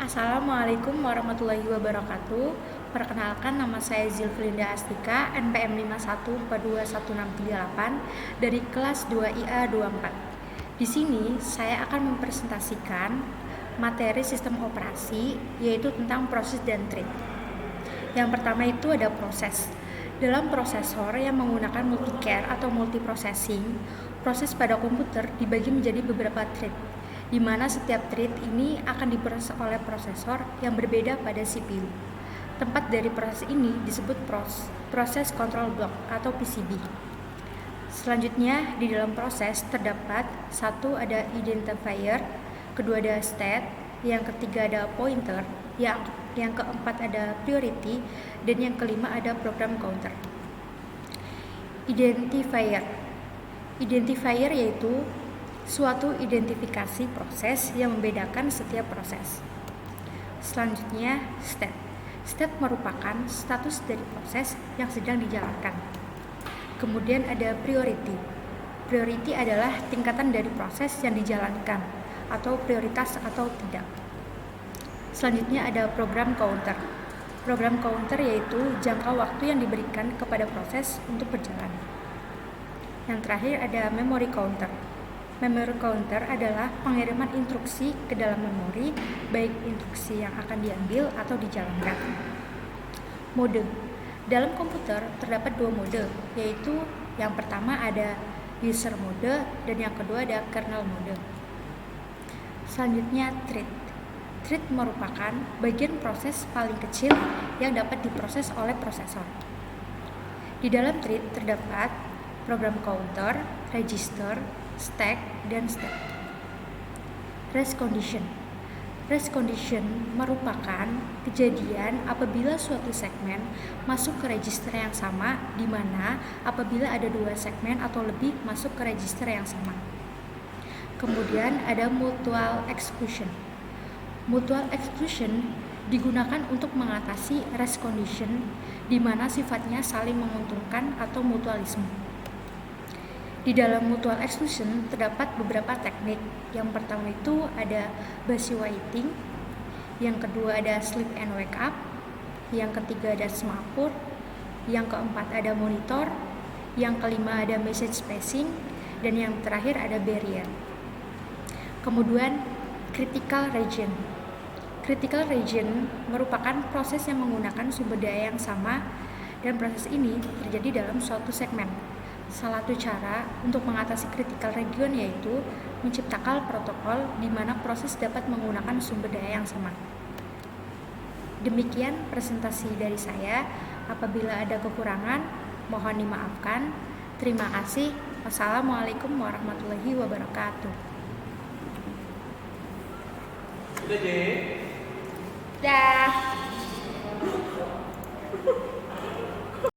Assalamualaikum warahmatullahi wabarakatuh. Perkenalkan, nama saya Zilfrinda Astika, NPM 51421638 dari kelas 2IA24. Di sini saya akan mempresentasikan materi sistem operasi, yaitu tentang proses dan thread. Yang pertama itu ada proses. Dalam prosesor yang menggunakan multicare atau multiprocessing, proses pada komputer dibagi menjadi beberapa thread, di mana setiap thread ini akan diproses oleh prosesor yang berbeda pada CPU. Tempat dari proses ini disebut proses control block atau PCB. Selanjutnya, di dalam proses terdapat satu ada identifier, kedua ada state, yang ketiga ada pointer, yang keempat ada priority, dan yang kelima ada program counter. Identifier yaitu suatu identifikasi proses yang membedakan setiap proses. Selanjutnya, state merupakan status dari proses yang sedang dijalankan. Kemudian ada priority. Priority adalah tingkatan dari proses yang dijalankan, atau prioritas atau tidak. Selanjutnya ada program counter. Program counter yaitu jangka waktu yang diberikan kepada proses untuk berjalan. Yang terakhir ada memory counter. Memory counter adalah pengiriman instruksi ke dalam memori, baik instruksi yang akan diambil atau dijalankan. Mode. Dalam komputer terdapat dua mode, yaitu yang pertama ada user mode dan yang kedua ada kernel mode. Selanjutnya thread. Thread merupakan bagian proses paling kecil yang dapat diproses oleh prosesor. Di dalam thread terdapat program counter, register, stack, dan state. Rest condition. Rest condition merupakan kejadian apabila suatu segmen masuk ke register yang sama, di mana apabila ada dua segmen atau lebih masuk ke register yang sama. Kemudian ada mutual exclusion. Mutual exclusion digunakan untuk mengatasi rest condition, di mana sifatnya saling menguntungkan atau mutualisme. Di dalam mutual exclusion terdapat beberapa teknik. Yang pertama itu ada busy waiting, yang kedua ada sleep and wake up, yang ketiga ada semaput, yang keempat ada monitor, yang kelima ada message spacing, dan yang terakhir ada barrier. Kemudian critical region. Critical region merupakan proses yang menggunakan sumber daya yang sama, dan proses ini terjadi dalam suatu segmen. Salah satu cara untuk mengatasi critical region yaitu menciptakan protokol di mana proses dapat menggunakan sumber daya yang sama. Demikian presentasi dari saya. Apabila ada kekurangan, mohon dimaafkan. Terima kasih. Wassalamualaikum warahmatullahi wabarakatuh. Udah, J. Dah.